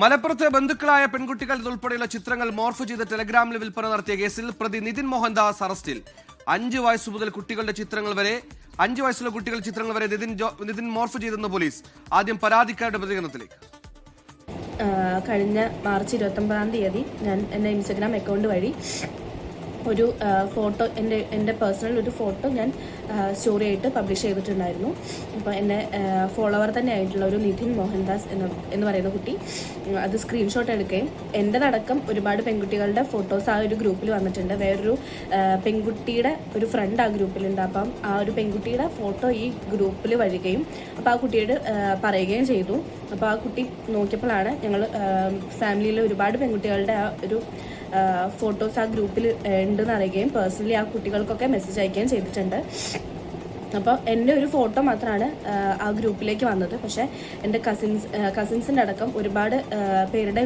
മലപ്പുറത്ത് ബന്ധുക്കളായ പെൺകുട്ടികൾ ഉൾപ്പെടെയുള്ള ചിത്രങ്ങൾ മോർഫ് ചെയ്ത് ടെലഗ്രാമിൽ വിൽപ്പന നടത്തിയ കേസിൽ പ്രതി നിതിൻ മോഹൻദാസ് അറസ്റ്റിൽ. 5 വയസ്സു മുതൽ കുട്ടികളുടെ ചിത്രങ്ങൾ വരെ 5 വയസ്സുള്ള കുട്ടികളുടെ ചിത്രങ്ങൾ വരെ നിതിൻ മോർഫ് ചെയ്തെന്ന് പോലീസ്. ആദ്യം പരാതിക്കാരുടെ പ്രതികരണത്തിലേക്ക്. കഴിഞ്ഞ മാർച്ച് 29-ാം തീയതി ഞാൻ എൻ്റെ ഇൻസ്റ്റഗ്രാം അക്കൗണ്ട് വഴി ഒരു ഫോട്ടോ എൻ്റെ പേഴ്സണൽ ഒരു ഫോട്ടോ ഞാൻ സ്റ്റോറി ആയിട്ട് പബ്ലിഷ് ചെയ്തിട്ടുണ്ടായിരുന്നു. അപ്പോൾ എൻ്റെ ഫോളോവർ തന്നെ ആയിട്ടുള്ള ഒരു നിതിൻ മോഹൻദാസ് എന്ന് പറയുന്ന കുട്ടി അത് സ്ക്രീൻഷോട്ട് എടുക്കുകയും എൻ്റെതടക്കം ഒരുപാട് പെൺകുട്ടികളുടെ ഫോട്ടോസ് ആ ഒരു ഗ്രൂപ്പിൽ വന്നിട്ടുണ്ട്. വേറൊരു പെൺകുട്ടിയുടെ ഒരു ഫ്രണ്ട് ആ ഗ്രൂപ്പിലുണ്ട്. അപ്പം ആ ഒരു പെൺകുട്ടിയുടെ ഫോട്ടോ ഈ ഗ്രൂപ്പിൽ വരികയും അപ്പോൾ ആ കുട്ടിയോട് പറയുകയും ചെയ്തു. അപ്പോൾ ആ കുട്ടി നോക്കിയപ്പോഴാണ് ഞങ്ങൾ ഫാമിലിയിലെ ഒരുപാട് പെൺകുട്ടികളുടെ ആ ഒരു ഫോട്ടോസ് ആ ഗ്രൂപ്പിൽ ഉണ്ടെന്ന് അറിയുകയും പേഴ്സണലി ആ കുട്ടികൾക്കൊക്കെ മെസ്സേജ് അയക്കുകയും ചെയ്തിട്ടുണ്ട്. അപ്പോൾ എൻ്റെ ഒരു ഫോട്ടോ മാത്രമാണ് ആ ഗ്രൂപ്പിലേക്ക് വന്നത്. പക്ഷേ എൻ്റെ കസിൻസിൻ്റെ അടക്കം ഒരുപാട് പേരുടെ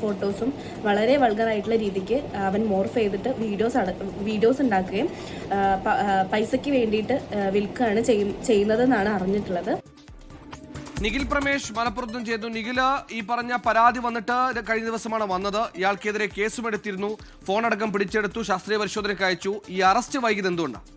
ഫോട്ടോസും വളരെ വൾഗറായിട്ടുള്ള രീതിക്ക് അവൻ മോർഫ് ചെയ്തിട്ട് വീഡിയോസ് ഉണ്ടാക്കുകയും പൈസയ്ക്ക് വേണ്ടിയിട്ട് വിൽക്കുകയാണ് ചെയ്യുന്നതെന്നാണ് അറിഞ്ഞിട്ടുള്ളത്. നിഖിൽ പ്രമേഷ് മലപ്പുറത്തും ചെയ്തു. നിഖില, ഈ പറഞ്ഞ പരാതി വന്നിട്ട് കഴിഞ്ഞ ദിവസമാണ് വന്നത്. ഇയാൾക്കെതിരെ കേസുമെടുത്തിരുന്നു, ഫോണടക്കം പിടിച്ചെടുത്തു, ശാസ്ത്രീയ പരിശോധനയ്ക്ക് അയച്ചു. ഈ അറസ്റ്റ് വൈകിയത് എന്തുകൊണ്ടാണ്?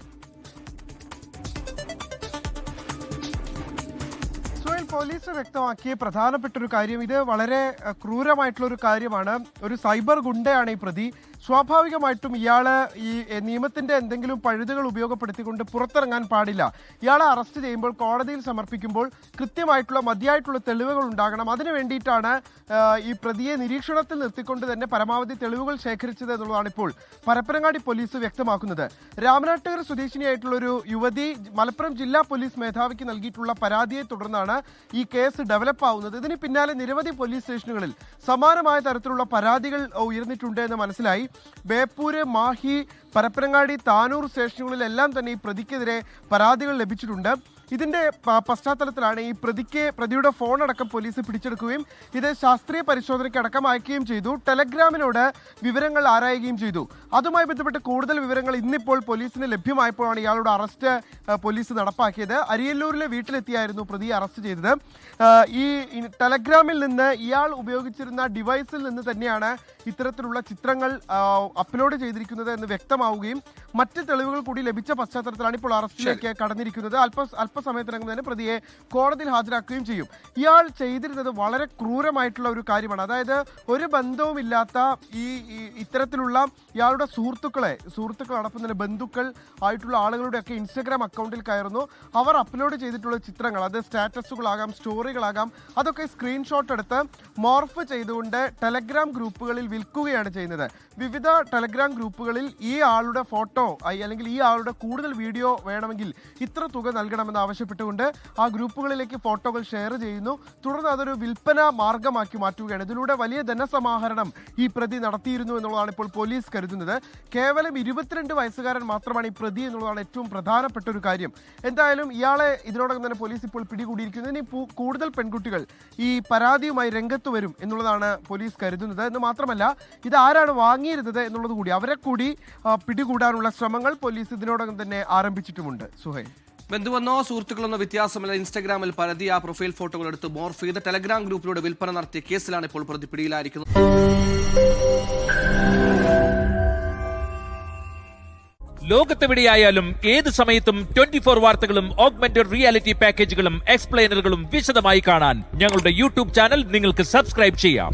പോലീസ് വ്യക്തമാക്കിയ പ്രധാനപ്പെട്ട ഒരു കാര്യം, ഇത് വളരെ ക്രൂരമായിട്ടുള്ള ഒരു കാര്യമാണ്. ഒരു സൈബർ ഗുണ്ടയാണ് ഈ പ്രതി. സ്വാഭാവികമായിട്ടും ഇയാള് ഈ നിയമത്തിന്റെ എന്തെങ്കിലും പഴുതുകൾ ഉപയോഗപ്പെടുത്തിക്കൊണ്ട് പുറത്തിറങ്ങാൻ പാടില്ല. ഇയാളെ അറസ്റ്റ് ചെയ്യുമ്പോൾ കോടതിയിൽ സമർപ്പിക്കുമ്പോൾ കൃത്യമായിട്ടുള്ള മതിയായിട്ടുള്ള തെളിവുകൾ ഉണ്ടാകണം. അതിനു വേണ്ടിയിട്ടാണ് ഈ പ്രതിയെ നിരീക്ഷണത്തിൽ നിർത്തിക്കൊണ്ട് തന്നെ പരമാവധി തെളിവുകൾ ശേഖരിച്ചത് എന്നുള്ളതാണ് ഇപ്പോൾ പരപ്പനങ്ങാടി പോലീസ് വ്യക്തമാക്കുന്നത്. രാമനാട്ടുകര സ്വദേശിനിയായിട്ടുള്ള ഒരു യുവതി മലപ്പുറം ജില്ലാ പോലീസ് മേധാവിക്ക് നൽകിയിട്ടുള്ള പരാതിയെ തുടർന്നാണ് ഈ കേസ് ഡെവലപ്പ് ആവുന്നത്. ഇതിന് പിന്നാലെ നിരവധി പോലീസ് സ്റ്റേഷനുകളിൽ സമാനമായ തരത്തിലുള്ള പരാതികൾ ഉയർന്നിട്ടുണ്ട് എന്ന് മനസ്സിലായി. ബേപ്പൂര്, മാഹി, പരപ്പനങ്ങാടി, താനൂർ സ്റ്റേഷനുകളിലെല്ലാം തന്നെ ഈ പ്രതിക്കെതിരെ പരാതികൾ ലഭിച്ചിട്ടുണ്ട്. ഇതിന്റെ പശ്ചാത്തലത്തിലാണ് ഈ പ്രതിയുടെ ഫോൺ അടക്കം പോലീസ് പിടിച്ചെടുക്കുകയും ഇത് ശാസ്ത്രീയ പരിശോധനയ്ക്ക് അടക്കം അയക്കുകയും ചെയ്തു. ടെലഗ്രാമിനോട് വിവരങ്ങൾ ആരായുകയും ചെയ്തു. അതുമായി ബന്ധപ്പെട്ട് കൂടുതൽ വിവരങ്ങൾ ഇന്നിപ്പോൾ പോലീസിന് ലഭ്യമായപ്പോഴാണ് ഇയാളുടെ അറസ്റ്റ് പോലീസ് നടപ്പാക്കിയത്. അരിയല്ലൂരിലെ വീട്ടിലെത്തിയായിരുന്നു പ്രതിയെ അറസ്റ്റ് ചെയ്തത്. ഈ ടെലഗ്രാമിൽ നിന്ന് ഇയാൾ ഉപയോഗിച്ചിരുന്ന ഡിവൈസിൽ നിന്ന് തന്നെയാണ് ഇത്തരത്തിലുള്ള ചിത്രങ്ങൾ അപ്ലോഡ് ചെയ്തിരിക്കുന്നത് എന്ന് വ്യക്തമാവുകയും മറ്റ് തെളിവുകൾ കൂടി ലഭിച്ച പശ്ചാത്തലത്തിലാണ് ഇപ്പോൾ അറസ്റ്റിലേക്ക് കടന്നിരിക്കുന്നത്. അല്പസമയത്തിനകം തന്നെ പ്രതിയെ കോടതിയിൽ ഹാജരാക്കുകയും ചെയ്യും. ഇയാൾ ചെയ്തിരുന്നത് വളരെ ക്രൂരമായിട്ടുള്ള ഒരു കാര്യമാണ്. അതായത് ഒരു ബന്ധവുമില്ലാത്ത ഇത്തരത്തിലുള്ള ഇയാളുടെ സുഹൃത്തുക്കളോടൊപ്പം തന്നെ ബന്ധുക്കൾ ആയിട്ടുള്ള ആളുകളുടെയൊക്കെ ഇൻസ്റ്റഗ്രാം അക്കൗണ്ടിൽ കയറുന്നു. അവർ അപ്ലോഡ് ചെയ്തിട്ടുള്ള ചിത്രങ്ങൾ, അത് സ്റ്റാറ്റസുകളാകാം, സ്റ്റോറികളാകാം, അതൊക്കെ സ്ക്രീൻഷോട്ട് എടുത്ത് മോർഫ് ചെയ്തുകൊണ്ട് ടെലഗ്രാം ഗ്രൂപ്പുകളിൽ വിൽക്കുകയാണ് ചെയ്യുന്നത്. വിവിധ ടെലഗ്രാം ഗ്രൂപ്പുകളിൽ ഈ ആളുടെ ഫോട്ടോ അല്ലെങ്കിൽ ഈ ആളുടെ കൂടുതൽ വീഡിയോ വേണമെങ്കിൽ ഇത്ര തുക നൽകണമെന്ന് ആവശ്യപ്പെട്ടുകൊണ്ട് ആ ഗ്രൂപ്പുകളിലേക്ക് ഫോട്ടോകൾ ഷെയർ ചെയ്യുന്നു. തുടർന്ന് അതൊരു വിൽപ്പന മാർഗമാക്കി മാറ്റുകയാണ്. ഇതിലൂടെ വലിയ ധനസമാഹരണം ഈ പ്രതി നടത്തിയിരുന്നു എന്നുള്ളതാണ് ഇപ്പോൾ പോലീസ് കരുതുന്നത്. കേവലം 22 വയസ്സുകാരൻ മാത്രമാണ് ഈ പ്രതി എന്നുള്ളതാണ് ഏറ്റവും പ്രധാനപ്പെട്ട ഒരു കാര്യം. എന്തായാലും ഇയാളെ ഇതിനോടകം തന്നെ പോലീസ് ഇപ്പോൾ പിടികൂടിയിരിക്കുന്നു. ഇനി കൂടുതൽ പെൺകുട്ടികൾ ഈ പരാതിയുമായി രംഗത്ത് വരും എന്നുള്ളതാണ് പോലീസ് കരുതുന്നത്. എന്ന് മാത്രമല്ല, ഇത് ആരാണ് വാങ്ങിയിരുന്നത് എന്നുള്ളത് കൂടി, അവരെ കൂടി പിടികൂടാനുള്ള ശ്രമങ്ങൾ പോലീസ് ഇതിനോടകം തന്നെ ആരംഭിച്ചിട്ടുമുണ്ട്. സുഹൈൽ, ബന്ധുവെന്നോ സുഹൃത്തുക്കളെന്നോ വ്യത്യാസമല്ല, ഇൻസ്റ്റഗ്രാമിൽ പരതി ആ പ്രൊഫൈൽ ഫോട്ടോകൾ എടുത്ത് മോർഫ് ചെയ്ത് ടെലഗ്രാം ഗ്രൂപ്പിലൂടെ വിൽപ്പന നടത്തിയ കേസിലാണ് ഇപ്പോൾ പ്രതി പിടിയിലായിരിക്കുന്നത്. ലോകത്തെവിടെയായാലും ഏത് സമയത്തും 24 വാർത്തകളും ഓഗ്മെന്റഡ് റിയാലിറ്റി പാക്കേജുകളും എക്സ്പ്ലെയിനറുകളും വിശദമായി കാണാൻ ഞങ്ങളുടെ യൂട്യൂബ് ചാനൽ നിങ്ങൾക്ക് സബ്സ്ക്രൈബ് ചെയ്യാം.